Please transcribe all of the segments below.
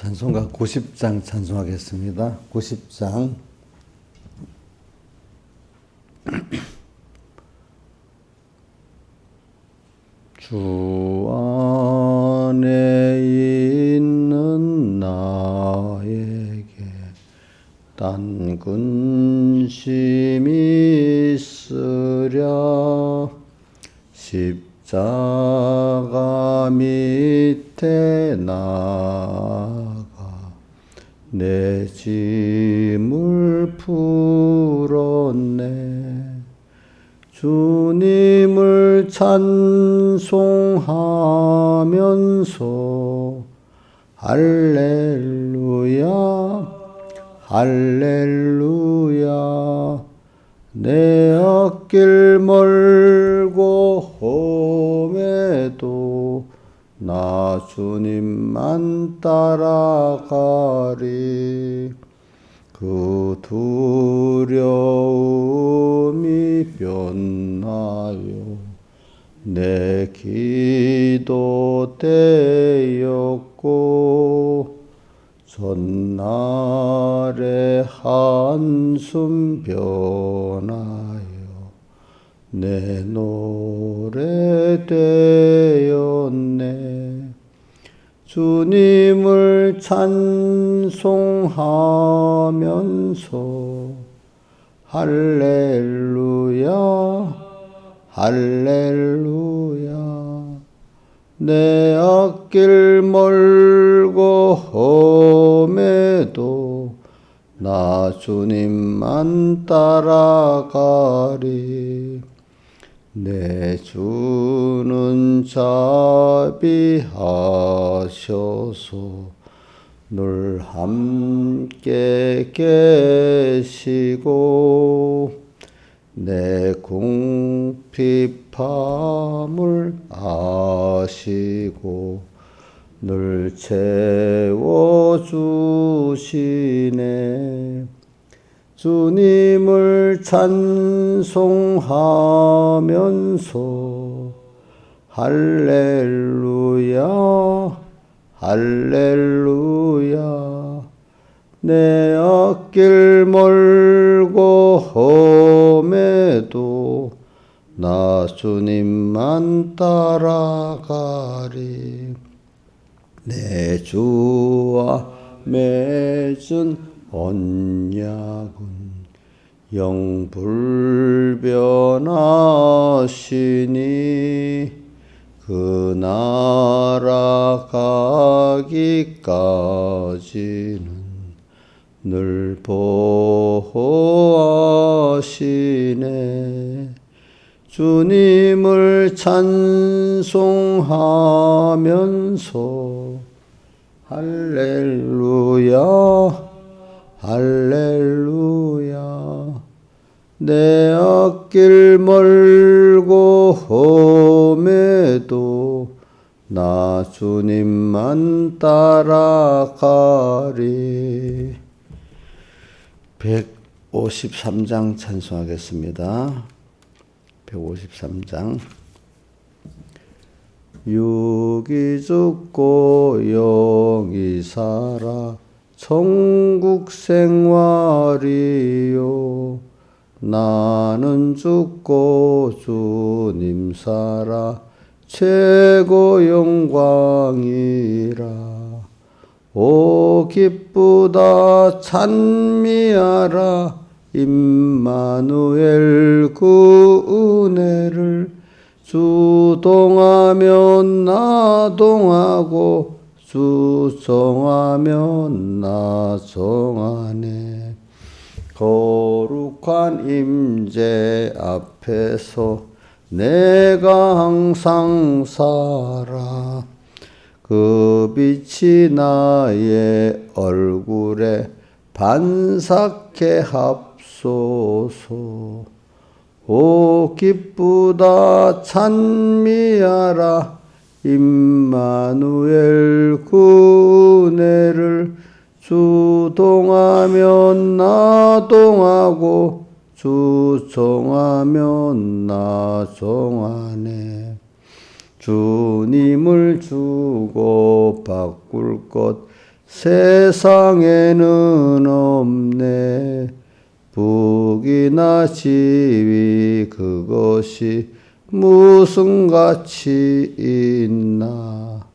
찬송가 90장 찬송하겠습니다. 90장 주 안에 있는 나에게 딴 근심이 있으랴 십자가 밑에 나가 내 짐을 풀었네. 주님을 찬송하면서 할렐루야 할렐루야 내 앞길 멀고 험해도 나 주님만 따라가리. 그 두려움이 변하여 내 기도 되었고 전날의 한숨 변하여 내 노래 되었네. 주님을 찬송하면서 할렐루야 할렐루야 내 앞길 멀고 험해도 나 주님만 따라가리. 내 주는 자비하셔서 늘 함께 계시고 내 궁핍함을 아시고 늘 채워주시네. 주님을 찬송하면서 할렐루야 할렐루야 내 앞길 멀고 험해도 나 주님만 따라가리. 내 주와 맺은 언약은 영불변하시니 그 나라 가기까지는 늘 보호하시네. 주님을 찬송하면서 할렐루야 할렐루야 내 앞길 멀고 험해도 나 주님만 따라가리. 153장 찬송하겠습니다. 153장 육이 죽고 영이 살아 천국 생활이요 나는 죽고 주님 살아 최고 영광이라. 오 기쁘다 찬미하라 임마누엘 그 은혜를 주 동하면 나 동하고 주 정하면 나 정하네. 거룩한 임재 앞에서 내가 항상 살아. 그 빛이 나의 얼굴에 반삭해 합소서. 오 기쁘다 찬미하라 임마누엘 그 은혜를 주 동하면 나 동하고 주 정하면 나 정하네. 주님을 주고 바꿀 것 세상에는 없네. 북이나 지위 그것이 무슨 가치 있나.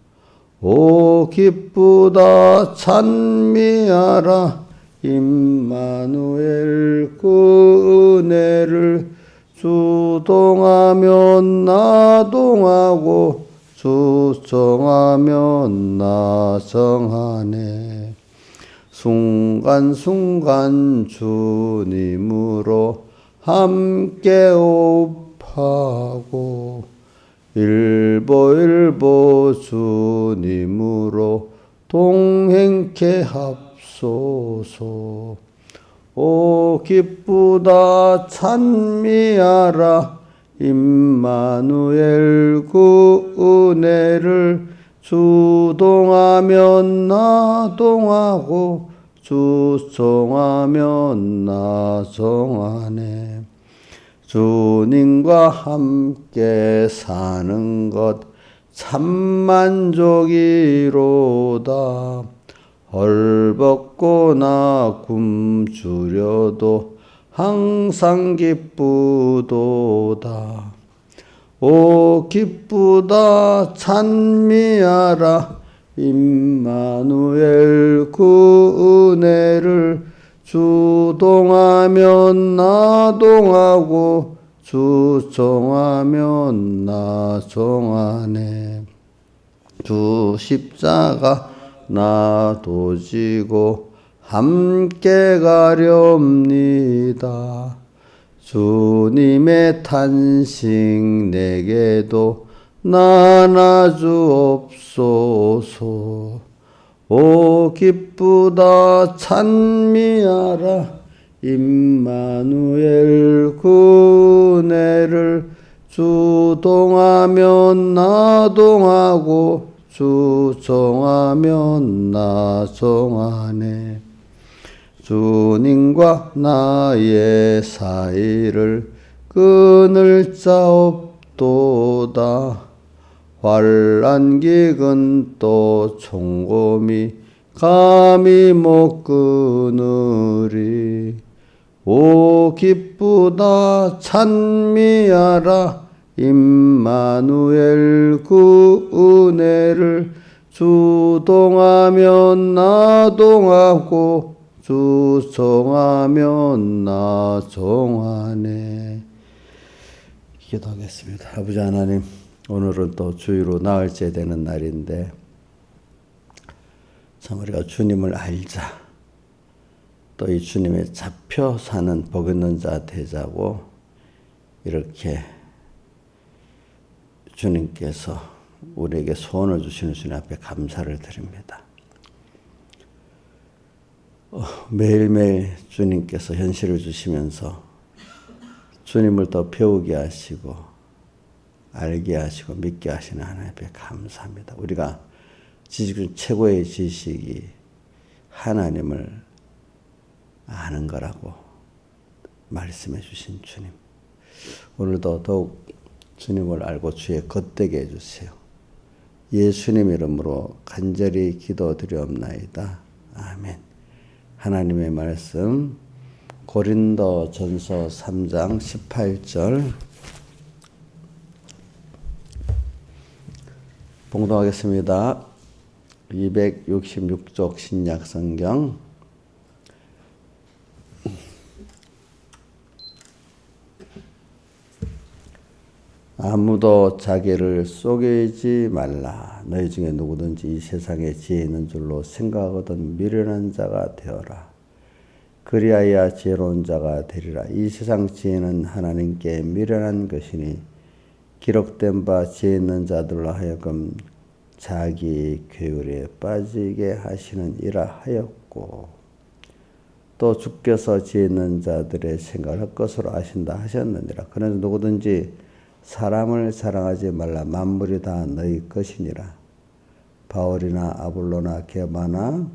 오 기쁘다 찬미하라. 임마누엘 그 은혜를 주동하면 나동하고 주정하면 나정하네. 순간순간 주님으로 함께 옵하고 일보일보 주님으로 동행케 합소서. 오 기쁘다 찬미하라. 임마누엘 그 은혜를 주동하면 나동하고 주정하면 나정하네. 주님과 함께 사는 것 참 만족이로다. 헐벗거나 굶주려도 항상 기쁘도다. 오 기쁘다 찬미하라. 임마누엘 그 은혜를 주동하면 나동하고 주정하면 나정하네. 주 십자가 나도 지고 함께 가렵니다. 주님의 탄식 내게도 나눠주옵소서. 오 기쁘다 찬미하라. 임마누엘 그 은혜를 주동하면 나동하고 주정하면 나정하네. 주님과 나의 사이를 끊을 자 없도다. 환난기근 또 총검이 감히 못 끊으리. 오 기쁘다 찬미하라. 임마누엘 그 은혜를 주동하면 나동하고 주정하면 나정하네. 기도하겠습니다. 아버지 하나님, 오늘은 또 주의로 나흘째 되는 날인데 참 우리가 주님을 알자, 또 이 주님의 잡혀 사는 복 있는 자 되자고 이렇게 주님께서 우리에게 소원을 주시는 주님 앞에 감사를 드립니다. 매일매일 주님께서 현실을 주시면서 주님을 더 배우게 하시고 알게 하시고 믿게 하시는 하나님 앞에 감사합니다. 우리가 지식 중 최고의 지식이 하나님을 아는 거라고 말씀해 주신 주님, 오늘도 더욱 주님을 알고 주의 겉되게 해주세요. 예수님 이름으로 간절히 기도드리옵나이다. 아멘. 하나님의 말씀 고린도전서 3장 18절 봉독하겠습니다. 266쪽 신약성경. 아무도 자기를 속이지 말라. 너희 중에 누구든지 이 세상에 지혜 있는 줄로 생각하거든 미련한 자가 되어라. 그리하여 지혜로운 자가 되리라. 이 세상 지혜는 하나님께 미련한 것이니 기록된 바 지혜 있는 자들로 하여금 자기 괴율에 빠지게 하시는 이라 하였고, 또 주께서 지혜 있는 자들의 생각을 헛것으로 아신다 하셨느니라. 그러나 누구든지 사람을 사랑하지 말라. 만물이 다 너희 것이니라. 바울이나 아볼로나 게바나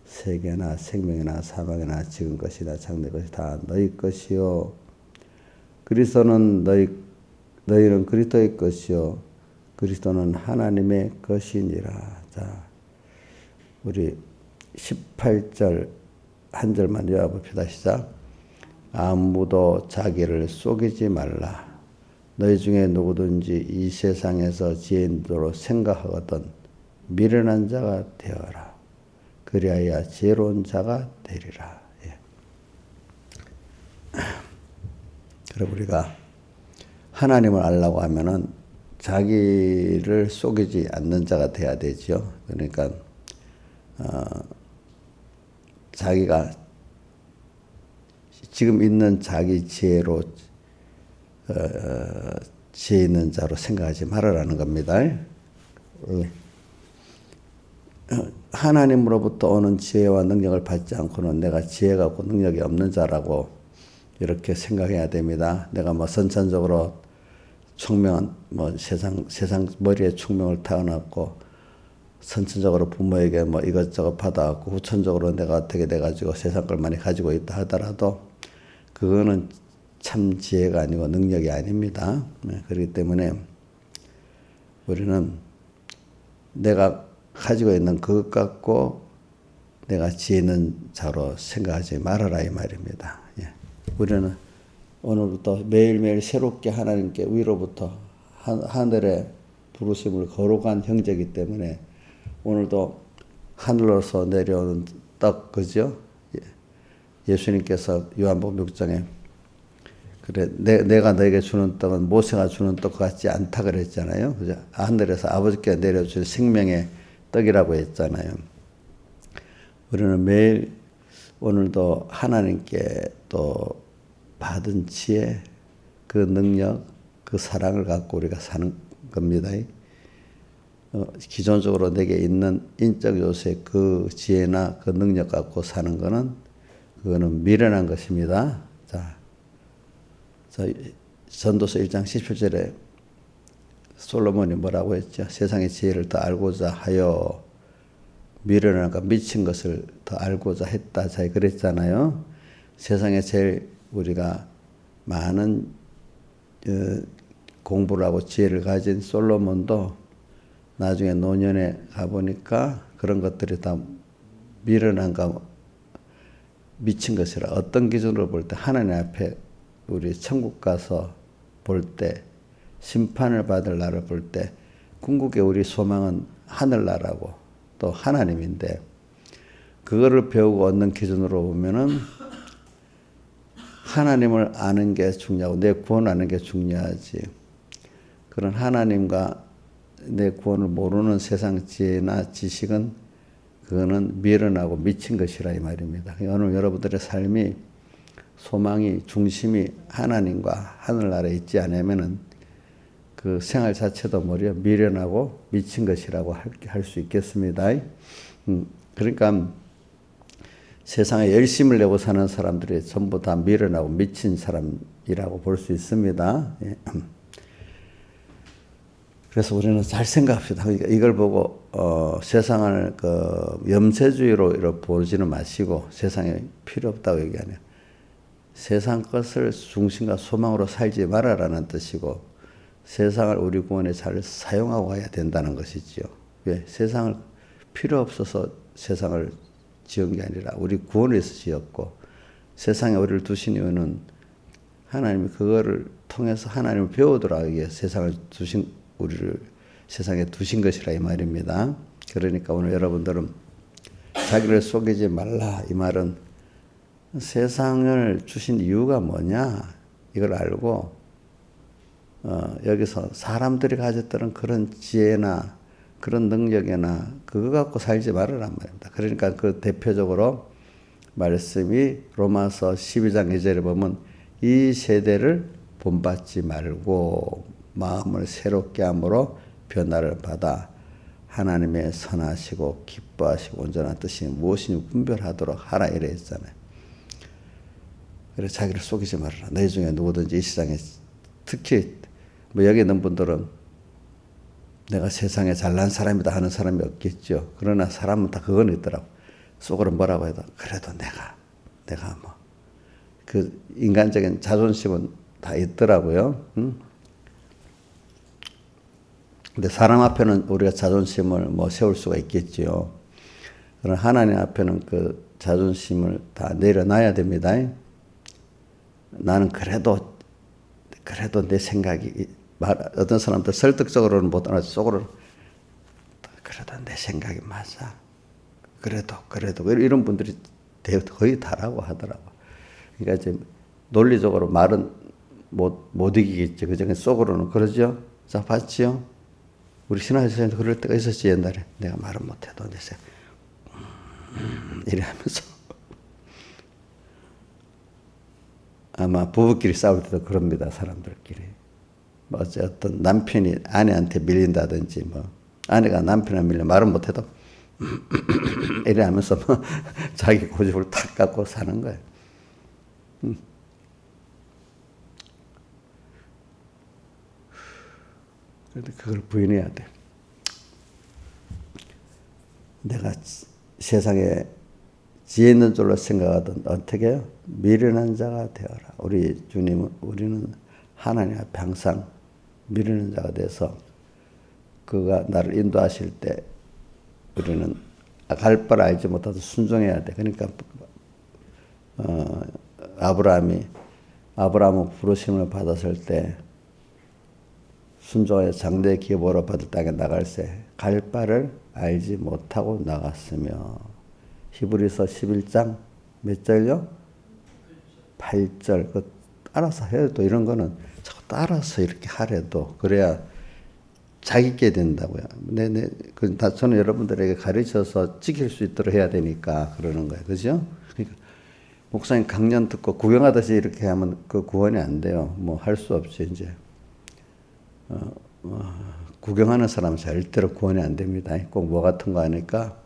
세계나 생명이나 사망이나 지금 것이나 장래 것이 다 너희 것이요 그리스도는 너희는 그리스도의 것이요 그리스도는 하나님의 것이니라. 자, 우리 18절 한 절만 외워봅시다. 시작. 아무도 자기를 속이지 말라. 너희 중에 누구든지 이 세상에서 지혜인도로 생각하거든 미련한 자가 되어라. 그리하여 지혜로운 자가 되리라. 예. 그럼 우리가 하나님을 알려고 하면은 자기를 속이지 않는 자가 돼야 되죠. 그러니까 자기가 지금 있는 자기 지혜로 지혜 있는 자로 생각하지 말아라는 겁니다. 하나님으로부터 오는 지혜와 능력을 받지 않고는 내가 지혜가 없고 능력이 없는 자라고 이렇게 생각해야 됩니다. 내가 뭐 선천적으로 총명한 뭐 세상 머리에 총명을 타고났고 선천적으로 부모에게 뭐 이것저것 받아갖고 후천적으로 내가 어떻게 돼가지고 세상 걸 많이 가지고 있다 하더라도 그거는 참 지혜가 아니고 능력이 아닙니다. 그렇기 때문에 우리는 내가 가지고 있는 그것 갖고 내가 지혜 있는 자로 생각하지 말아라 이 말입니다. 우리는 오늘부터 매일매일 새롭게 하나님께 위로부터 하늘의 부르심을 거룩한 형제이기 때문에 오늘도 하늘로서 내려오는 떡, 그죠? 예수님께서 요한복음 6장에 그래 내가 너에게 주는 떡은 모세가 주는 떡 같지 않다 그랬잖아요. 그죠? 하늘에서 아버지께 내려준 생명의 떡이라고 했잖아요. 우리는 매일 오늘도 하나님께 또 받은 지혜, 그 능력, 그 사랑을 갖고 우리가 사는 겁니다. 기존적으로 내게 있는 인적 요소의 그 지혜나 그 능력 갖고 사는 거는 그거는 미련한 것입니다. 자, 전도서 1장 17절에 솔로몬이 뭐라고 했죠? 세상의 지혜를 더 알고자 하여 미련한가 미친 것을 더 알고자 했다. 자, 그랬잖아요. 세상에 제일 우리가 많은 공부를 하고 지혜를 가진 솔로몬도 나중에 노년에 가보니까 그런 것들이 다 미련한가 미친 것이라. 어떤 기준으로 볼 때 하나님 앞에 우리 천국 가서 볼 때 심판을 받을 날을 볼 때 궁극의 우리 소망은 하늘나라고 또 하나님인데 그거를 배우고 얻는 기준으로 보면은 하나님을 아는 게 중요하고 내 구원을 아는 게 중요하지. 그런 하나님과 내 구원을 모르는 세상 지혜나 지식은 그거는 미련하고 미친 것이라 이 말입니다. 오늘 여러분들의 삶이 소망이 중심이 하나님과 하늘나라에 있지 않으면은 그 생활 자체도 뭐려 미련하고 미친 것이라고 할 수 있겠습니다. 그러니까 세상에 열심을 내고 사는 사람들이 전부 다 미련하고 미친 사람이라고 볼 수 있습니다. 그래서 우리는 잘 생각합시다. 이걸 보고 세상을 그 염세주의로 이렇게 보지는 마시고 세상에 필요 없다고 얘기하네요. 세상 것을 중심과 소망으로 살지 말아라는 뜻이고 세상을 우리 구원에 잘 사용하고 가야 된다는 것이지요. 왜? 세상을 필요 없어서 세상을 지은 게 아니라 우리 구원을 위해서 지었고 세상에 우리를 두신 이유는 하나님이 그거를 통해서 하나님을 배우도록 위해 세상을 우리를 세상에 두신 것이라 이 말입니다. 그러니까 오늘 여러분들은 자기를 속이지 말라 이 말은 세상을 주신 이유가 뭐냐 이걸 알고 여기서 사람들이 가졌던 그런 지혜나 그런 능력이나 그거 갖고 살지 말으란 말입니다. 그러니까 그 대표적으로 말씀이 로마서 12장 2절에 보면 이 세대를 본받지 말고 마음을 새롭게 함으로 변화를 받아 하나님의 선하시고 기뻐하시고 온전한 뜻이 무엇인지 분별하도록 하라 이래 했잖아요. 그래서 자기를 속이지 말아라. 너희 중에 누구든지 이 세상에 특히 뭐 여기 있는 분들은 내가 세상에 잘난 사람이다 하는 사람이 없겠죠. 그러나 사람은 다 그건 있더라고. 속으로 뭐라고 해도 그래도 내가 뭐 그 인간적인 자존심은 다 있더라고요. 근데 사람 앞에는 우리가 자존심을 뭐 세울 수가 있겠지요. 그런 하나님 앞에는 그 자존심을 다 내려놔야 됩니다. 나는 그래도 내 생각이 어떤 사람들 설득적으로는 못 알아서 속으로 그래도 내 생각이 맞아. 그래도 이런 분들이 거의 다라고 하더라고. 그러니까 이제 논리적으로 말은 못 이기겠지. 그중에 속으로는 그러죠. 자, 봤지요? 우리 신화에서 그럴 때가 있었지, 옛날에. 내가 말은 못해도 이제 이래 하면서. 아마 부부끼리 싸울 때도 그럽니다, 사람들끼리. 뭐 어떤 남편이 아내한테 밀린다든지, 뭐, 아내가 남편한테 밀려 말은 못해도, 이래 하면서 뭐, 자기 고집을 탁 갖고 사는 거예요. 그런데 그걸 부인해야 돼. 내가 세상에 지혜 있는 줄로 생각하던 어떻게 해요? 미련한 자가 되어라. 우리는 하나님 앞에 항상 미련한 자가 돼서 그가 나를 인도하실 때 우리는 갈 바를 알지 못해도 순종해야 돼. 그러니까 아브라함은 부르심을 받았을 때 순종하여 장대의 기업으로 받을 땅에 나갈새 갈 바를 알지 못하고 나갔으며 히브리서 11장 몇 절요? 8절. 그 따라서 해도 이런 거는 자꾸 따라서 이렇게 하래도 그래야 자기게 된다고요. 저는 여러분들에게 가르쳐서 지킬 수 있도록 해야 되니까 그러는 거예요. 그죠? 그러니까 목사님 강연 듣고 구경하듯이 이렇게 하면 그 구원이 안 돼요. 뭐 할 수 없이 이제. 구경하는 사람은 절대로 구원이 안 됩니다. 꼭 뭐 같은 거 하니까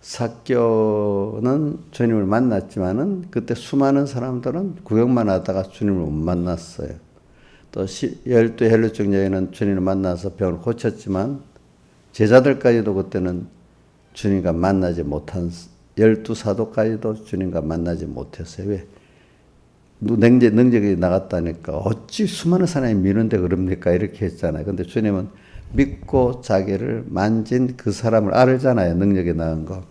삭개오는 주님을 만났지만은 그때 수많은 사람들은 구경만 하다가 주님을 못 만났어요. 또 12 헬루족 여인은 주님을 만나서 병을 고쳤지만 제자들까지도 그때는 주님과 만나지 못한 12 사도까지도 주님과 만나지 못했어요. 왜? 능력이 나갔다니까 어찌 수많은 사람이 미는데 그럽니까? 이렇게 했잖아요. 근데 주님은 믿고 자기를 만진 그 사람을 알잖아요. 능력이 나은 거.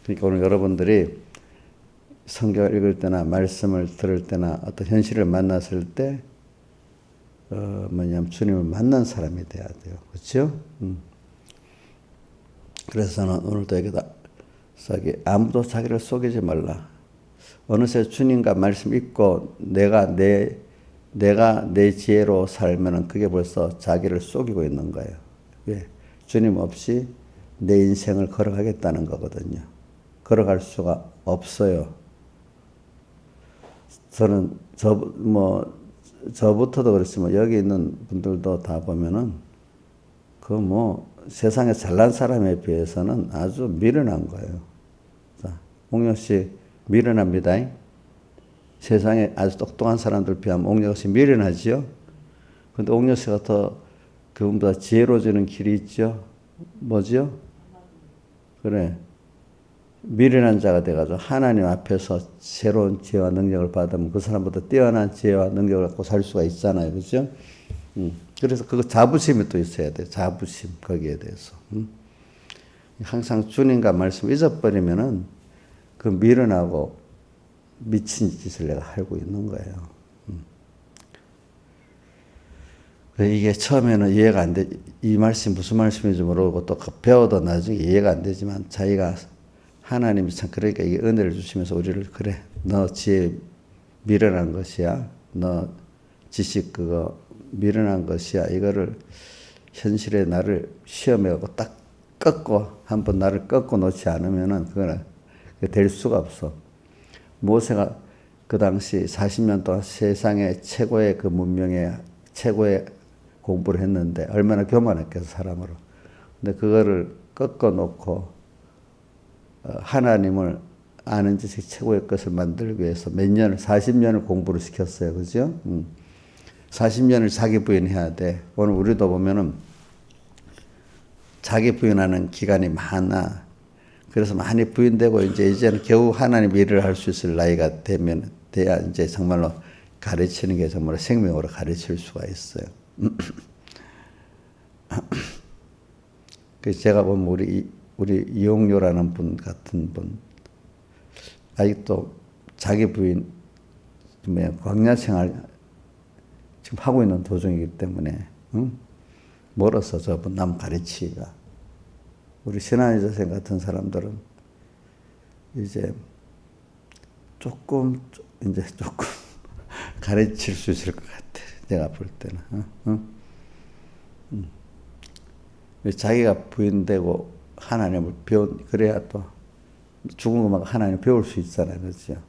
그러니까 오늘 여러분들이 성경을 읽을 때나 말씀을 들을 때나 어떤 현실을 만났을 때 주님을 만난 사람이 돼야 돼요. 그렇죠? 그래서 저는 오늘도 여기다 아무도 자기를 속이지 말라. 어느새 주님과 말씀 읽고 내가 내 지혜로 살면은 그게 벌써 자기를 속이고 있는 거예요. 왜? 주님 없이 내 인생을 걸어가겠다는 거거든요. 걸어갈 수가 없어요. 저는 저부터도 그렇지만 여기 있는 분들도 다 보면은 세상에 잘난 사람에 비해서는 아주 미련한 거예요. 자, 옥녀 씨 미련합니다. 세상에 아주 똑똑한 사람들 비하면 옥녀 씨 미련하지요. 근데 옥녀 씨가 더 그분보다 지혜로워지는 길이 있죠. 뭐지요? 그래. 미련한 자가 돼가지고 하나님 앞에서 새로운 지혜와 능력을 받으면 그 사람보다 뛰어난 지혜와 능력을 갖고 살 수가 있잖아요. 그죠? 그래서 그거 자부심이 또 있어야 돼. 자부심, 거기에 대해서. 항상 주님과 말씀 잊어버리면은 그 미련하고 미친 짓을 내가 하고 있는 거예요. 이게 처음에는 이해가 안 돼. 이 말씀 무슨 말씀인지 모르고 또 배워도 나중에 이해가 안 되지만 자기가 하나님이 참 그러니까 이게 은혜를 주시면서 우리를 그래 너 지혜 미련한 것이야. 너 지식 그거 미련한 것이야. 이거를 현실에 나를 시험해갖고 딱 꺾고 한번 나를 꺾고 놓지 않으면은 그거는 될 수가 없어. 모세가 그 당시 40년 동안 세상의 최고의 그 문명의 최고의 공부를 했는데 얼마나 교만했겠어 사람으로. 근데 그거를 꺾어 놓고 하나님을 아는 지식 최고의 것을 만들기 위해서 몇 년을 40년을 공부를 시켰어요. 그죠? 40년을 자기 부인해야 돼. 오늘 우리도 보면은 자기 부인하는 기간이 많아. 그래서 많이 부인되고 이제는 겨우 하나님 일을 할 수 있을 나이가 돼야 이제 정말로 가르치는 게 정말 생명으로 가르칠 수가 있어요. 그래서 제가 보면 우리 우리 이용료라는 분 같은 분, 아직도 자기 부인 광야 생활 지금 하고 있는 도중이기 때문에 멀어서 저분 남 가르치기가. 우리 신한의 자생 같은 사람들은 이제 조금 가르칠 수 있을 것 같아. 내가 볼 때는. 자기가 부인되고 하나님을 그래야 또 죽은 것만 하나님 배울 수 있잖아요. 그렇죠?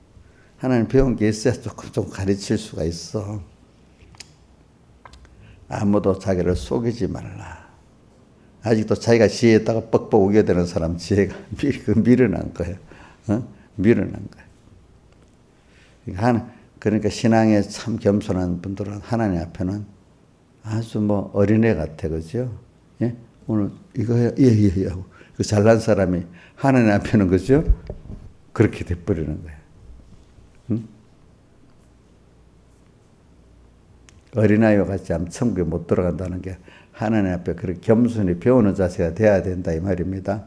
하나님 배운 게 있어야 조금 가르칠 수가 있어. 아무도 자기를 속이지 말라. 아직도 자기가 지혜에다가 뻑뻑 우게 되는 사람 지혜가 미련한 거예요. 미련한 거예요. 그러니까 신앙에 참 겸손한 분들은 하나님 앞에는 아주 어린애 같아. 그죠? 예? 오늘 이거 해야, 예, 하고. 그 잘난 사람이 하나님 앞에는 그죠? 그렇게 돼버리는 거예요. 어린아이와 같이 하면 천국에 못 들어간다는 게 하나님 앞에 그렇게 겸손히 배우는 자세가 돼야 된다 이 말입니다.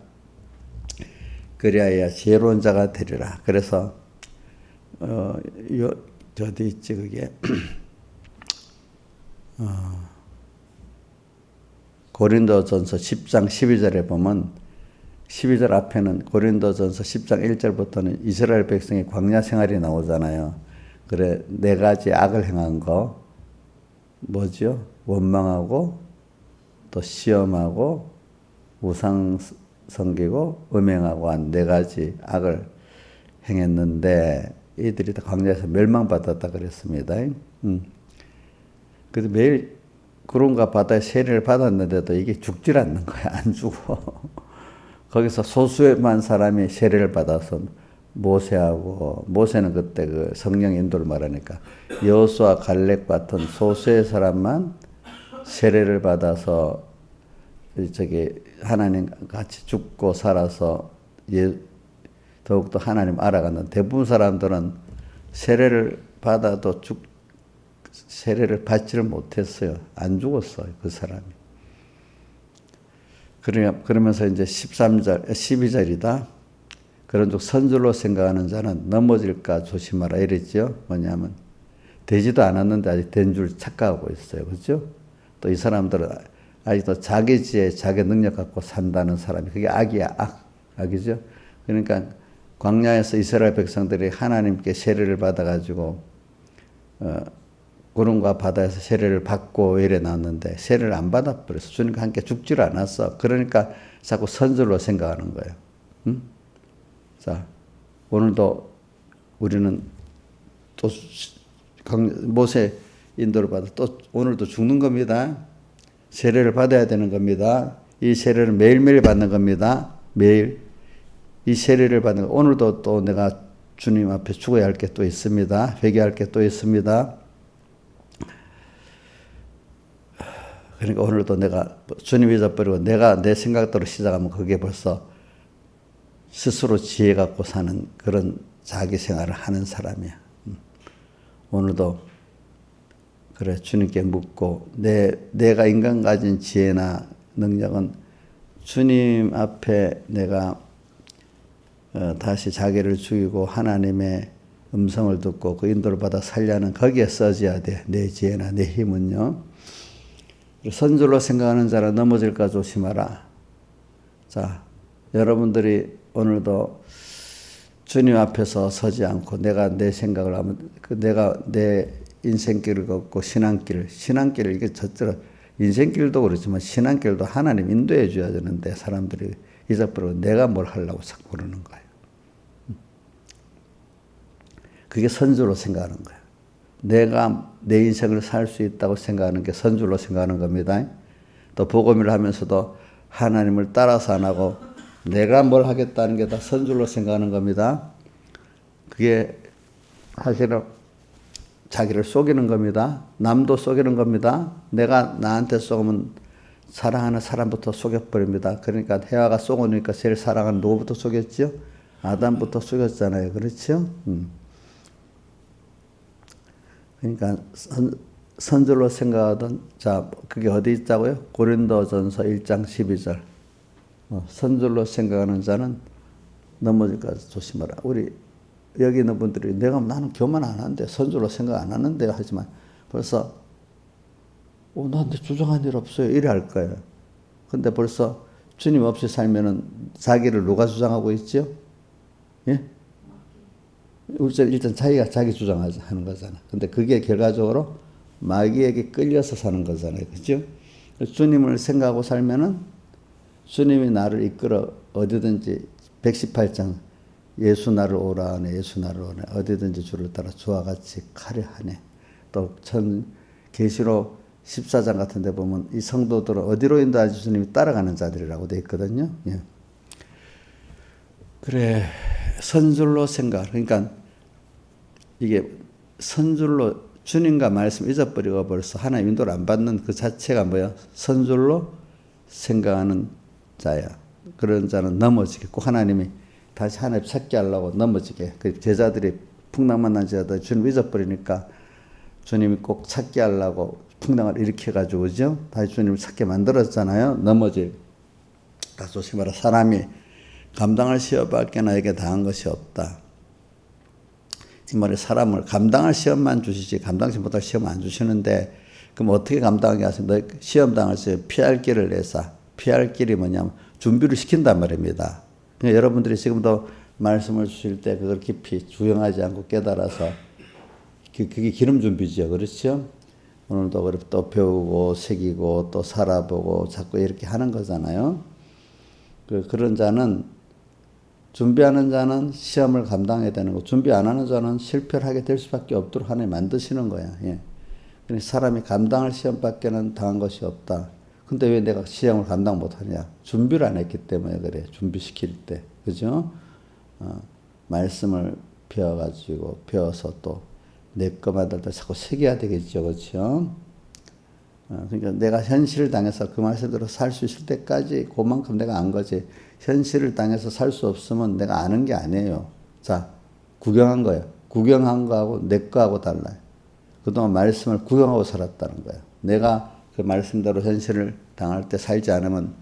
그래야 지혜로운 자가 되리라. 그래서 어디 있지 그게 고린도전서 10장 12절에 보면 12절 앞에는 고린도전서 10장 1절부터는 이스라엘 백성의 광야 생활이 나오잖아요. 그래 4가지 악을 행한 거 뭐죠? 원망하고 또 시험하고 우상 섬기고 음행하고 한 4가지 악을 행했는데 이들이 다 광야에서 멸망받았다 그랬습니다. 그래서 매일 구름과 바다의 세례를 받았는데도 이게 죽질 않는 거야. 안 죽어. 거기서 소수만 사람이 세례를 받아서 모세는 그때 그 성령 인도를 말하니까 여호수아 갈렙 같은 소수의 사람만 세례를 받아서 하나님 같이 죽고 살아서 더욱더 하나님 알아가는 대부분 사람들은 세례를 받아도 세례를 받지를 못했어요. 안 죽었어요. 그 사람이. 그러면서 이제 12절이다. 그런 쪽 선줄로 생각하는 자는 넘어질까 조심하라 이랬죠. 뭐냐면 되지도 않았는데 아직 된 줄 착각하고 있어요. 그렇죠? 또 이 사람들은 아직도 자기 지혜, 자기 능력 갖고 산다는 사람이 그게 악이야. 악이죠. 그러니까 광야에서 이스라엘 백성들이 하나님께 세례를 받아가지고 구름과 바다에서 세례를 받고 이래 나왔는데 세례를 안 받아버렸어. 주님과 함께 죽지를 않았어. 그러니까 자꾸 선줄로 생각하는 거예요. 자, 오늘도 우리는 또 모세 인도를 받아 또 오늘도 죽는 겁니다. 세례를 받아야 되는 겁니다. 이 세례를 매일매일 받는 겁니다. 매일 이 세례를 받는 거. 오늘도 또 내가 주님 앞에 죽어야 할 게 또 있습니다. 회개할 게 또 있습니다. 그러니까 오늘도 내가 주님 잊어버리고 내가 내 생각대로 시작하면 그게 벌써 스스로 지혜 갖고 사는 그런 자기 생활을 하는 사람이야. 오늘도 그래 주님께 묻고 내가 인간 가진 지혜나 능력은 주님 앞에 내가 다시 자기를 죽이고 하나님의 음성을 듣고 그 인도를 받아 살려는 거기에 써져야 돼. 내 지혜나 내 힘은요. 선줄로 생각하는 자라 넘어질까 조심하라. 자, 여러분들이 오늘도 주님 앞에서 서지 않고 내가 내 생각을 하면 내가 내 인생길을 걷고 신앙길을 이게 저처럼 인생길도 그렇지만 신앙길도 하나님 인도해 줘야 되는데 사람들이 잊어버리고 내가 뭘 하려고 자꾸 그러는 거예요. 그게 선줄로 생각하는 거예요. 내가 내 인생을 살 수 있다고 생각하는 게 선줄로 생각하는 겁니다. 또 복음을 하면서도 하나님을 따라서 안 하고 내가 뭘 하겠다는 게 다 선줄로 생각하는 겁니다. 그게 사실은 자기를 속이는 겁니다. 남도 속이는 겁니다. 내가 나한테 속으면 사랑하는 사람부터 속여버립니다. 그러니까 해와가 속으니까 제일 사랑하는 누구부터 속였죠? 아담부터 속였잖아요. 그렇죠? 그러니까 선줄로 생각하던 자 그게 어디 있다고요? 고린도전서 1장 12절. 선줄로 생각하는 자는 넘어질까 조심하라. 우리 여기 있는 분들이 나는 교만 안 하는데 선줄로 생각 안 하는데 하지만 벌써 나한테 주장한 일 없어요. 이래 할 거예요. 근데 벌써 주님 없이 살면은 자기를 누가 주장하고 있죠? 예? 일단 자기가 자기 주장하는 거잖아. 근데 그게 결과적으로 마귀에게 끌려서 사는 거잖아요. 그죠? 주님을 생각하고 살면은 주님이 나를 이끌어 어디든지 118장 예수 나를 오라 하네 예수 나를 오네 어디든지 주를 따라 주와 같이 가려 하네. 또 계시록 14장 같은 데 보면 이 성도들은 어디로 인도하지 주님이 따라가는 자들이라고 돼 있거든요. 예. 그래 선줄로 생각 그러니까 이게 선줄로 주님과 말씀 잊어버리고 벌써 하나님 인도를 안 받는 그 자체가 뭐야? 선줄로 생각하는 자야. 그런 자는 넘어지게 꼭 하나님이 다시 하나님 찾게 하려고 넘어지게 그 제자들이 풍랑 만난 제자들 주님 잊어버리니까 주님이 꼭 찾게 하려고 풍랑을 일으켜가지고 그죠? 다시 주님을 찾게 만들었잖아요. 넘어질. 조심하라. 사람이 감당할 시험밖에 나에게 당한 것이 없다. 이 말에 사람을 감당할 시험만 주시지 감당치 못할 시험 안 주시는데 그럼 어떻게 감당하게 하세요? 너 시험 당할 때 피할 길을 내사. 피할 길이 뭐냐면 준비를 시킨단 말입니다. 그러니까 여러분들이 지금도 말씀을 주실 때 그걸 깊이 주영하지 않고 깨달아서 그게 기름 준비죠. 그렇죠? 오늘도 또 배우고 새기고 또 살아보고 자꾸 이렇게 하는 거잖아요. 그런 자는 준비하는 자는 시험을 감당해야 되는 거. 준비 안 하는 자는 실패를 하게 될 수밖에 없도록 하나님 만드시는 거야. 예. 그러니까 사람이 감당할 시험밖에는 당한 것이 없다. 근데 왜 내가 시험을 감당 못하냐? 준비를 안 했기 때문에 그래. 준비시킬 때. 그죠? 말씀을 배워서 또 내 것마다 자꾸 새겨야 되겠죠. 그렇죠? 그러니까 내가 현실을 당해서 그 말씀대로 살 수 있을 때까지 그만큼 내가 안 거지. 현실을 당해서 살 수 없으면 내가 아는 게 아니에요. 자, 구경한 거예요. 구경한 거하고 내 거하고 달라요. 그동안 말씀을 구경하고 살았다는 거예요. 내가 그 말씀대로 현실을 당할 때 살지 않으면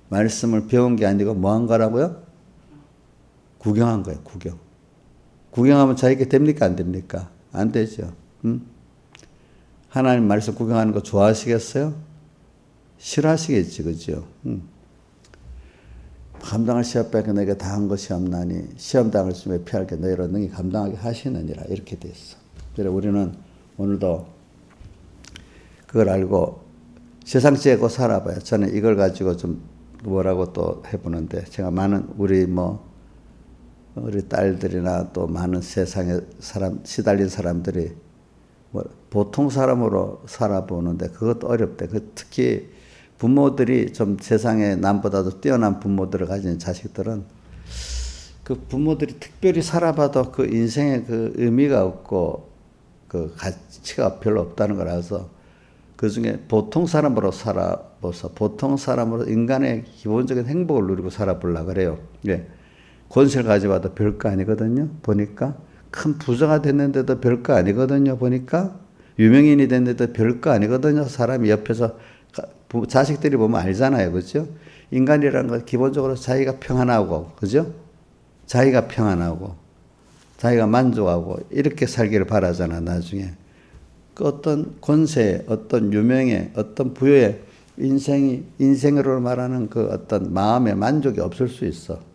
말씀을 배운 게 아니고 뭐 한 거라고요? 구경한 거예요. 구경. 구경하면 자기가 됩니까? 안 됩니까? 안 되죠. 하나님 말씀 구경하는 거 좋아하시겠어요? 싫어하시겠지. 그죠? 감당할 시험밖에 너희가 당한 것이 없나니 시험 당할 수에 피할 게 너희로 능히 감당하게 하시느니라 이렇게 돼 있어. 그래서 우리는 오늘도 그걸 알고 세상 째고 살아봐요. 저는 이걸 가지고 좀 뭐라고 또 해보는데 제가 많은 우리 딸들이나 또 많은 세상에 시달린 사람들이 보통 사람으로 살아보는데 그것도 어렵대. 특히 부모들이 좀 세상에 남보다도 뛰어난 부모들을 가진 자식들은 그 부모들이 특별히 살아봐도 그 인생에 그 의미가 없고 그 가치가 별로 없다는 걸 알아서 그 중에 보통 사람으로 살아보서 보통 사람으로 인간의 기본적인 행복을 누리고 살아보려고 그래요. 예. 권세를 가져봐도 별거 아니거든요. 보니까 큰 부자가 됐는데도 별거 아니거든요. 보니까 유명인이 됐는데도 별거 아니거든요. 사람이 옆에서 자식들이 보면 알잖아요. 그죠? 인간이라는 건 기본적으로 자기가 평안하고, 그죠? 자기가 평안하고, 자기가 만족하고, 이렇게 살기를 바라잖아, 나중에. 그 어떤 권세, 어떤 유명에, 어떤 부여에 인생으로 말하는 그 어떤 마음의 만족이 없을 수 있어.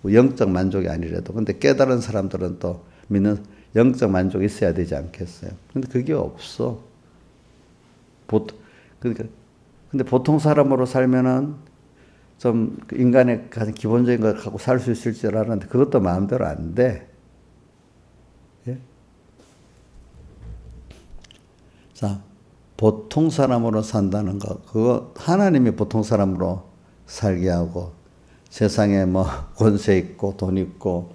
영적 만족이 아니라도. 근데 깨달은 사람들은 또 믿는 영적 만족이 있어야 되지 않겠어요? 근데 그게 없어. 근데 보통 사람으로 살면은 좀 인간의 가장 기본적인 걸 갖고 살 수 있을 줄 알았는데 그것도 마음대로 안 돼. 예? 자, 보통 사람으로 산다는 거, 그거 하나님이 보통 사람으로 살게 하고 세상에 뭐 권세 있고 돈 있고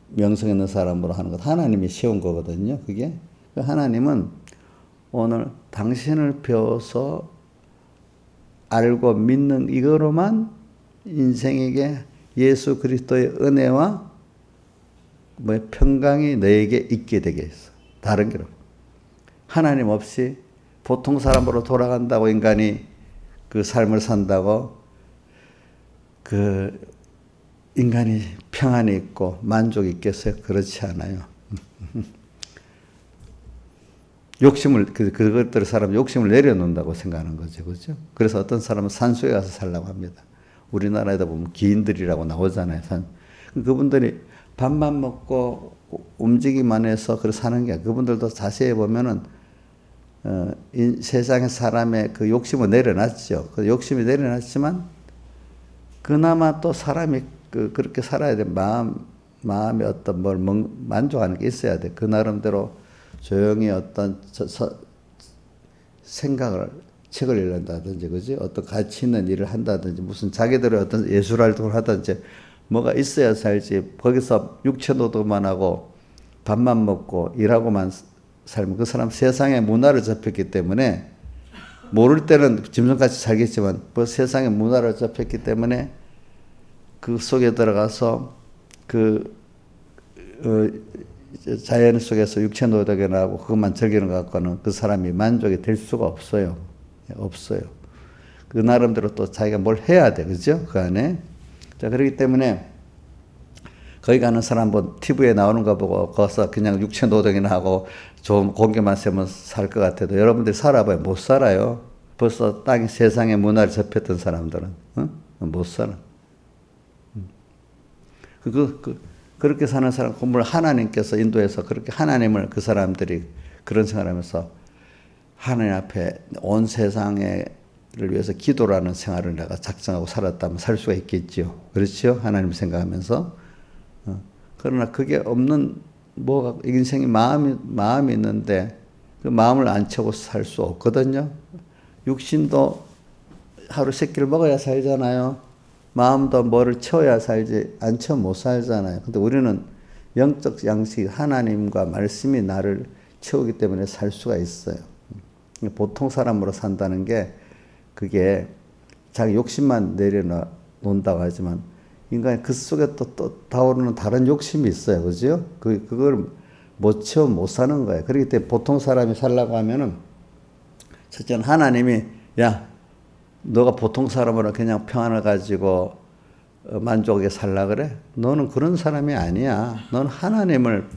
명성 있는 사람으로 하는 것 하나님이 세운 거거든요. 그게 하나님은 오늘 당신을 배워서 알고 믿는 이거로만 인생에게 예수 그리스도의 은혜와 평강이 너에게 있게 되게 했어. 다른 게로 하나님 없이 보통 사람으로 돌아간다고 인간이 그 삶을 산다고 그 인간이 평안이 있고 만족이 있겠어요? 그렇지 않아요. 욕심을, 그것들을 사람 욕심을 내려놓는다고 생각하는 거죠. 그죠? 그래서 어떤 사람은 산속에 가서 살라고 합니다. 우리나라에다 보면 기인들이라고 나오잖아요. 그분들이 밥만 먹고 움직이기만 해서 그렇게 사는 게, 그분들도 자세히 보면은, 세상의 사람의 그 욕심을 내려놨죠. 그 욕심이 내려놨지만, 그나마 또 사람이 그렇게 살아야 돼. 마음에 어떤 뭘 만족하는 게 있어야 돼. 그 나름대로 조용히 어떤 생각을, 책을 읽는다든지, 그지? 어떤 가치 있는 일을 한다든지, 무슨 자기들의 어떤 예술 활동을 하든지, 뭐가 있어야 살지. 거기서 육체 노동만 하고 밥만 먹고 일하고만 살면 그 사람 세상에 문화를 접했기 때문에, 모를 때는 짐승같이 살겠지만 뭐 세상에 문화를 접했기 때문에 그 속에 들어가서 자연 속에서 육체 노동에 나오고 그것만 즐기는 것 갖고는 그 사람이 만족이 될 수가 없어요. 없어요. 그 나름대로 또 자기가 뭘 해야 돼. 그죠? 그 안에. 자, 그렇기 때문에 거기 가는 사람 뭐 TV에 나오는 거 보고 거기서 그냥 육체 노동이나 하고 좋은 공기만 쐬면 살 것 같아도 여러분들이 살아봐요. 못 살아요. 벌써 땅이 세상의 문화를 접했던 사람들은 못 살아. 그렇게 사는 사람, 물론 하나님께서 인도해서 그렇게 하나님을 그 사람들이 그런 생활하면서 하나님 앞에 온 세상을 위해서 기도라는 생활을 내가 작정하고 살았다면 살 수가 있겠지요. 그렇죠? 하나님 생각하면서. 그러나 그게 없는, 뭐가, 인생이 마음이 있는데 그 마음을 안 채우고 살 수 없거든요. 육신도 하루 세 끼를 먹어야 살잖아요. 마음도 뭐를 채워야 살지, 안 채우면 못 살잖아요. 근데 우리는 영적 양식, 하나님과 말씀이 나를 채우기 때문에 살 수가 있어요. 보통 사람으로 산다는 게, 그게 자기 욕심만 내려놓는다고 하지만, 인간이 그 속에 또 타오르는 다른 욕심이 있어요. 그죠? 그걸 못 채우면 못 사는 거예요. 그렇기 때문에 보통 사람이 살라고 하면은, 첫째는 하나님이, 야, 너가 보통 사람으로 그냥 평안을 가지고 만족하게 살라 그래? 너는 그런 사람이 아니야. 넌 하나님을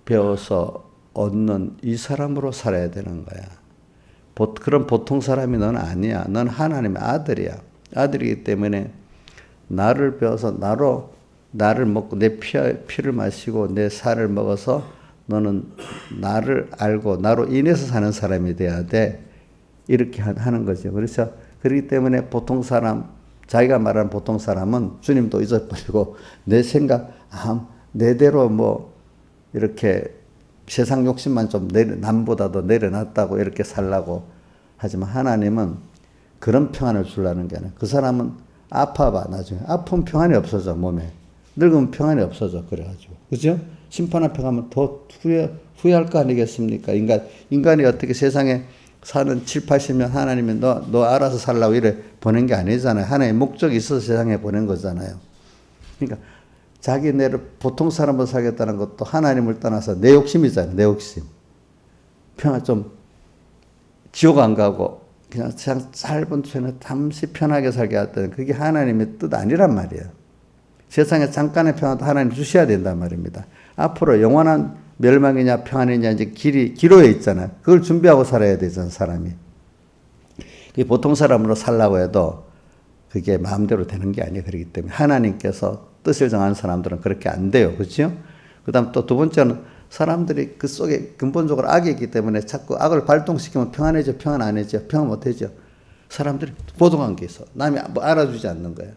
배워서 얻는 이 사람으로 살아야 되는 거야. 그런 보통 사람이 넌 아니야. 넌 하나님의 아들이야. 아들이기 때문에 나를 배워서 나를 먹고 내 피를 마시고 내 살을 먹어서 너는 나를 알고 나로 인해서 사는 사람이 돼야 돼. 이렇게 하는 거죠. 그래서 그렇기 때문에 보통 사람, 자기가 말하는 보통 사람은 주님도 잊어버리고 내 생각, 내대로 뭐 이렇게 세상 욕심만 좀 남보다도 내려놨다고 이렇게 살라고 하지만, 하나님은 그런 평안을 주려는 게 아니에요. 그 사람은 아파봐. 나중에 아프면 평안이 없어져. 몸에 늙으면 평안이 없어져. 그래가지고, 그죠? 심판 앞에 가면 더 후회할 거 아니겠습니까? 인간이 어떻게 세상에 사는 7, 80년 하나님이 너 알아서 살라고 이래 보낸 게 아니잖아요. 하나님의 목적이 있어서 세상에 보낸 거잖아요. 그러니까 자기 내를 보통 사람으로 살겠다는 것도 하나님을 떠나서 내 욕심이잖아요. 내 욕심. 평안 좀, 지옥 안 가고 그냥 짧은 생에 잠시 편하게 살게 했다는, 그게 하나님의 뜻 아니란 말이에요. 세상에 잠깐의 평안도 하나님 주셔야 된단 말입니다. 앞으로 영원한 멸망이냐 평안이냐 이제 기로에 있잖아요. 그걸 준비하고 살아야 되잖아요, 사람이. 보통 사람으로 살라고 해도 그게 마음대로 되는 게 아니에요. 그렇기 때문에 하나님께서 뜻을 정하는 사람들은 그렇게 안 돼요. 그렇죠? 그다음 또 두 번째는 사람들이 그 속에 근본적으로 악이 있기 때문에 자꾸 악을 발동시키면 평안해져, 평안 안 해져, 평안 못 해져. 사람들이 보동한 게 있어. 남이 뭐 알아주지 않는 거예요.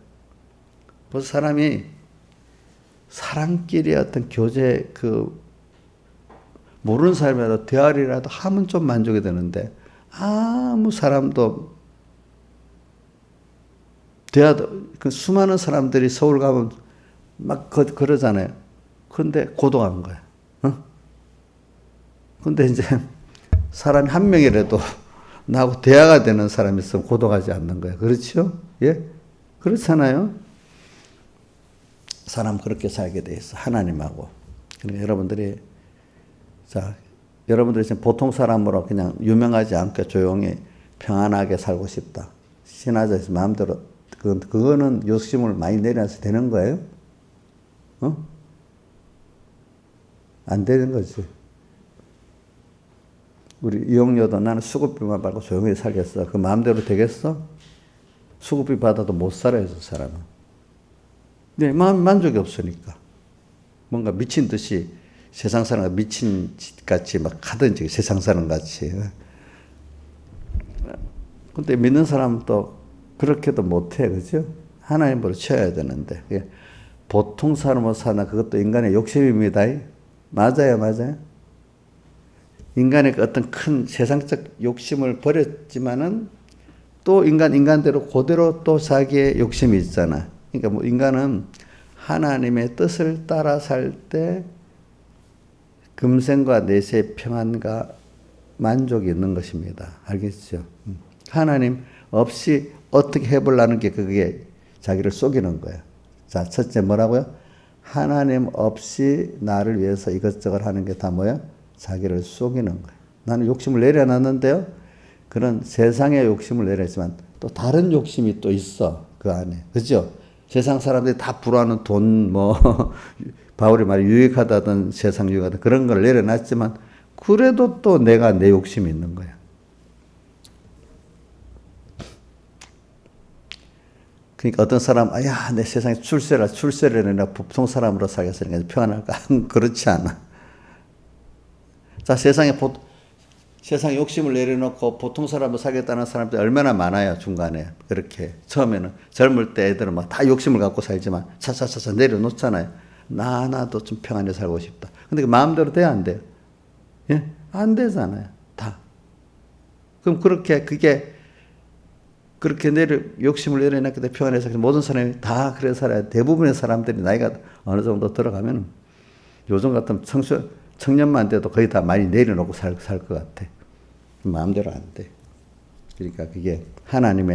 벌써 사람이 사람끼리 어떤 교제, 모르는 사람이라도 대화리라도 하면 좀 만족이 되는데, 아무 사람도 그 수많은 사람들이 서울 가면 막 그러잖아요. 그런데 고독한 거야. 근데 이제 사람이 한 명이라도 나하고 대화가 되는 사람이 있으면 고독하지 않는 거예요. 그렇죠? 예? 그렇잖아요. 사람 그렇게 살게 돼 있어. 하나님하고. 그러니까 여러분들이 지금 보통 사람으로 그냥 유명하지 않게 조용히 평안하게 살고 싶다. 신화자에서 마음대로 그거는 욕심을 많이 내려서 되는 거예요? 안 되는 거지. 우리 이용료도 나는 수급비만 받고 조용히 살겠어. 그 마음대로 되겠어? 수급비 받아도 못 살아요, 저 사람은. 네, 마음 만족이 없으니까. 뭔가 미친 듯이 세상 사람 미친 같이 막 하든지 세상 사람 같이. 근데 믿는 사람은 또 그렇게도 못해, 그죠? 하나님으로 쳐야 되는데. 보통 사람으로 사나 그것도 인간의 욕심입니다. 맞아요. 인간의 어떤 큰 세상적 욕심을 버렸지만은 또 인간대로 그대로 또 자기의 욕심이 있잖아. 그러니까 뭐 인간은 하나님의 뜻을 따라 살 때 금생과 내세의 평안과 만족이 있는 것입니다. 알겠죠? 하나님 없이 어떻게 해보려는 게 그게 자기를 속이는 거야. 자, 첫째 뭐라고요? 하나님 없이 나를 위해서 이것저것 하는 게 다 뭐야? 자기를 속이는 거야. 나는 욕심을 내려놨는데요. 그런 세상의 욕심을 내렸지만 또 다른 욕심이 또 있어. 그 안에. 그죠? 세상 사람들이 다 부러워하는 돈, 바울이 말해 유익하다든 세상 유익하다 그런 걸 내려놨지만 그래도 또 내가 내 욕심이 있는 거야. 그러니까 어떤 사람, 내 세상에 출세를 내가 보통 사람으로 살겠으니까 평안할까? 그렇지 않아. 자, 세상 욕심을 내려놓고 보통 사람으로 살겠다는 사람들이 얼마나 많아요, 중간에. 그렇게. 처음에는 젊을 때 애들은 막 다 욕심을 갖고 살지만 차차차차 내려놓잖아요. 나도 좀 평안히 살고 싶다. 근데 그 마음대로 돼야 안 돼요? 예? 안 되잖아요. 다. 그럼 그렇게 욕심을 내려놨기 때문에 평안히 살고 모든 사람이 다 그래 살아야 대부분의 사람들이 나이가 어느 정도 들어가면 요즘 같은 청년만 돼도 거의 다 많이 내려놓고 살 것 같아. 마음대로 안 돼. 그러니까 그게 하나님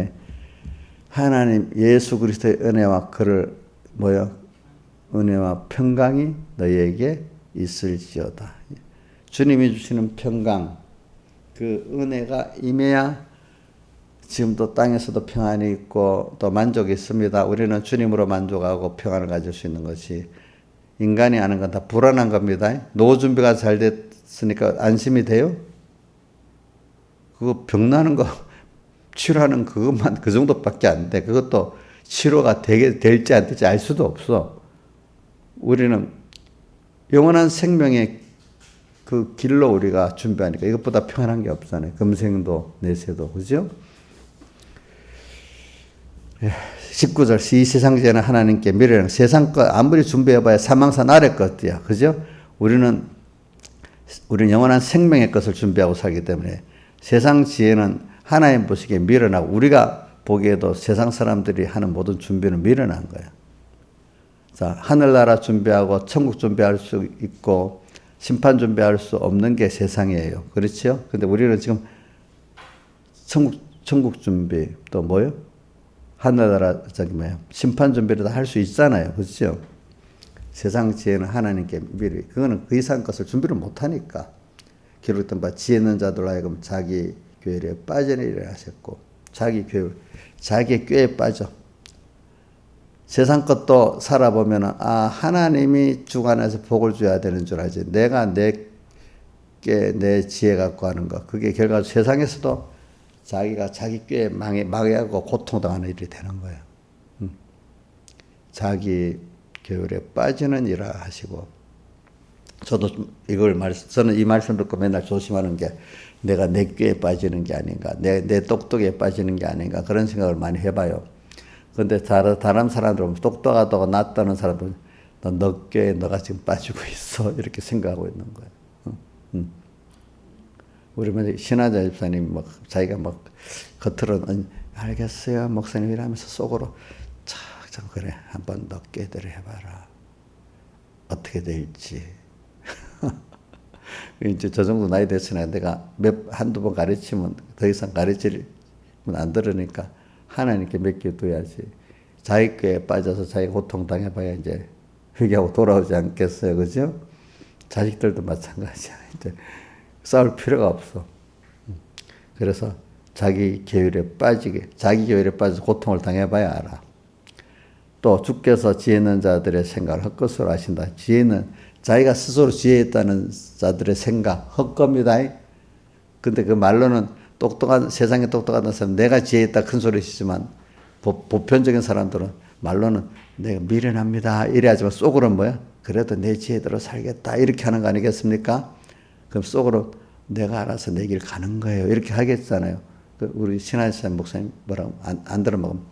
예수 그리스도의 은혜와 은혜와 평강이 너희에게 있을지어다. 주님이 주시는 평강, 그 은혜가 임해야 지금도 땅에서도 평안이 있고 또 만족이 있습니다. 우리는 주님으로 만족하고 평안을 가질 수 있는 것이 인간이 아는 건 다 불안한 겁니다. 노후 준비가 잘 됐으니까 안심이 돼요? 그거 병나는 거 치료하는 그것만 그 정도밖에 안 돼. 그것도 치료가 될지 안 될지 알 수도 없어. 우리는 영원한 생명의 그 길로 우리가 준비하니까 이것보다 평안한 게 없잖아요. 금생도 내세도. 그죠? 19절 이 세상제는 하나님께 미래는 세상 것 아무리 준비해봐야 사망산 아래 것이야. 그죠? 우리는 영원한 생명의 것을 준비하고 살기 때문에 세상 지혜는 하나님 보시기에 미련하고 우리가 보기에도 세상 사람들이 하는 모든 준비는 미련한 거야. 자, 하늘나라 준비하고 천국 준비할 수 있고 심판 준비할 수 없는 게 세상이에요. 그렇죠? 근데 우리는 지금 천국 준비 또 뭐요? 하늘나라 심판 준비를 다 할 수 있잖아요. 그렇죠? 세상 지혜는 하나님께 미리 그거는 그 이상 것을 준비를 못하니까 기록된 바 지혜 있는 자들 하여금 자기 교회에 빠지리라 하셨고 자기의 꾀에 빠져 세상 것도 살아보면 하나님이 주관해서 복을 줘야 되는 줄 알지 내가 내 지혜 갖고 하는 거 그게 결과적으로 세상에서도 자기가 자기 꾀에 망해하고 고통당하는 일이 되는 거예요. 자기 교율에 빠지는 일을 하시고 저도 저는 이 말씀 듣고 맨날 조심하는 게 내가 내 꾀에 빠지는 게 아닌가 내 똑똑에 빠지는 게 아닌가 그런 생각을 많이 해봐요. 그런데 다른 사람들은 똑똑하다고 낫다는 사람들은 너 꾀에 너가 지금 빠지고 있어 이렇게 생각하고 있는 거예요. 우리 신하자 집사님 자기가 겉으로는 알겠어요 목사님 이러면서 속으로 참 그래 한번 너 꾀대로 해봐라 어떻게 될지 이제 저 정도 나이 됐으니까 내가 한두 번 가르치면 더 이상 가르치면 안 들으니까 하나님께 맡겨둬야지 자기 꾀에 빠져서 자기가 고통당해봐야 이제 회개하고 돌아오지 않겠어요 그죠? 자식들도 마찬가지야 이제 싸울 필요가 없어. 그래서 자기 계율에 빠지게, 자기 계율에 빠져서 고통을 당해봐야 알아. 또 주께서 지혜 있는 자들의 생각을 헛것으로 하신다. 지혜는 자기가 스스로 지혜 있다는 자들의 생각 헛겁니다. 근데 그 말로는 똑똑한, 세상에 똑똑한 사람, 내가 지혜 있다 큰 소리 치지만 보편적인 사람들은 말로는 내가 미련합니다 이래 하지만 속으로는 뭐야? 그래도 내 지혜대로 살겠다 이렇게 하는 거 아니겠습니까? 그럼 속으로 내가 알아서 내 길 가는 거예요 이렇게 하겠잖아요. 우리 신하시사 목사님 뭐라고 안 들어먹으면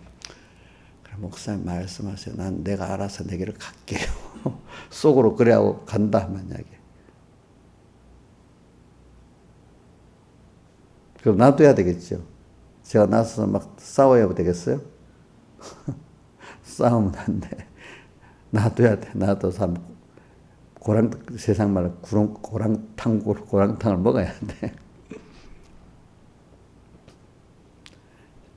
그래 목사님 말씀하세요. 난 내가 알아서 내 길을 갈게요. 속으로 그래 하고 간다 만약에. 그럼 놔둬야 되겠죠. 제가 나서서 막 싸워야 되겠어요? 싸우면 안 돼. 놔둬야 돼. 놔둬서 세상 말로 고랑탕을 먹어야 돼.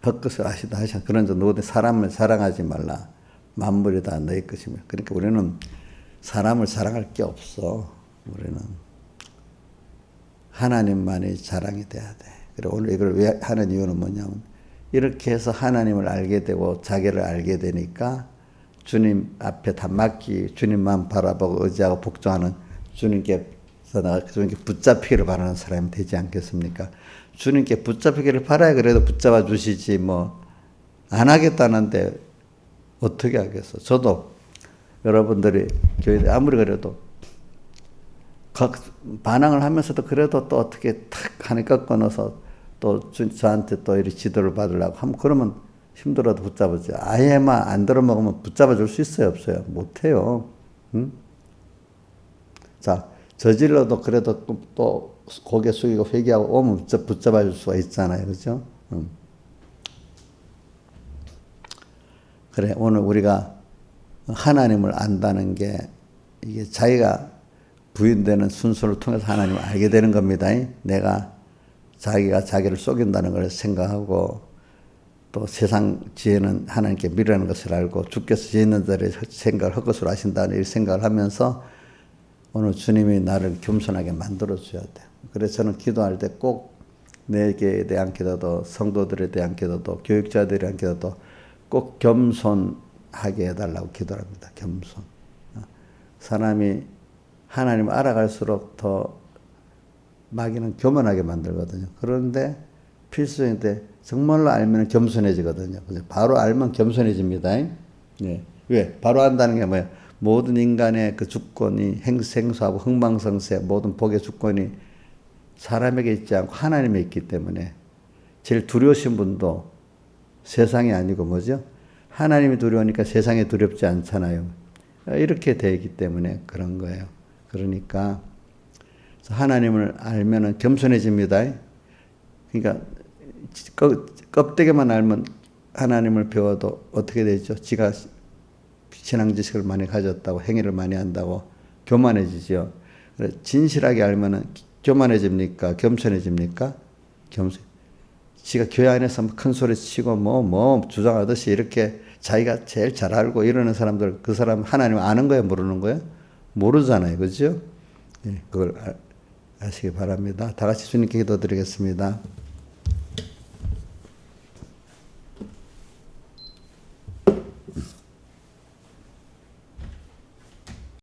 헛것을 아시다. 그런 저 누구든 사람을 사랑하지 말라. 만물이 다 너희 것이며. 그러니까 우리는 사람을 사랑할 게 없어. 우리는 하나님만이 자랑이 돼야 돼. 그리고 오늘 이걸 왜 하는 이유는 뭐냐면 이렇게 해서 하나님을 알게 되고 자기를 알게 되니까 주님 앞에 다 맡기 주님만 바라보고 의지하고 복종하는 주님께서 나가 주님께 붙잡히기를 바라는 사람이 되지 않겠습니까? 주님께 붙잡히기를 바라야 그래도 붙잡아 주시지 뭐 안 하겠다는데 어떻게 하겠어? 저도 여러분들이 교회에 아무리 그래도 반항을 하면서도 그래도 또 어떻게 탁 하니까 끊어서 또 저한테 또 이렇게 지도를 받으려고 하면 그러면 힘들어도 붙잡아줘. 아예만 안 들어먹으면 붙잡아 줄 수 있어요? 없어요? 못해요. 응? 자, 저질러도 그래도 또 고개 숙이고 회개하고 오면 붙잡아 줄 수가 있잖아요. 그죠? 응. 그래, 오늘 우리가 하나님을 안다는 게 이게 자기가 부인되는 순서를 통해서 하나님을 알게 되는 겁니다. 내가 자기가 자기를 속인다는 걸 생각하고 또 세상 지혜는 하나님께 미라는 것을 알고 주께서 지혜 있는 자들의 생각을 헛것으로 하신다는 이 생각을 하면서 오늘 주님이 나를 겸손하게 만들어줘야 돼요. 그래서 저는 기도할 때 꼭 내게 대한 기도도 성도들에 대한 기도도 교육자들에 대한 기도도 꼭 겸손하게 해달라고 기도를 합니다. 겸손. 사람이 하나님을 알아갈수록 더 마귀는 교만하게 만들거든요. 그런데 필수인데 정말로 알면 겸손해지거든요. 바로 알면 겸손해집니다. 네. 왜? 바로 안다는 게 뭐예요? 모든 인간의 그 주권이 생수하고 흥망성쇠 모든 복의 주권이 사람에게 있지 않고 하나님에 있기 때문에 제일 두려우신 분도 세상이 아니고 뭐죠? 하나님이 두려우니까 세상이 두렵지 않잖아요. 이렇게 되기 때문에 그런 거예요. 그러니까 하나님을 알면은 겸손해집니다. 그러니까 껍데기만 알면 하나님을 배워도 어떻게 되죠? 지가 신앙 지식을 많이 가졌다고 행위를 많이 한다고 교만해지죠. 진실하게 알면은 교만해집니까? 겸손해집니까? 겸손. 지가 교회 안에서 큰 소리 치고 뭐 주장하듯이 이렇게 자기가 제일 잘 알고 이러는 사람들 그 사람 하나님 아는 거예요? 모르는 거예요? 모르잖아요. 그죠? 예, 그걸 아시기 바랍니다. 다 같이 주님께 기도드리겠습니다.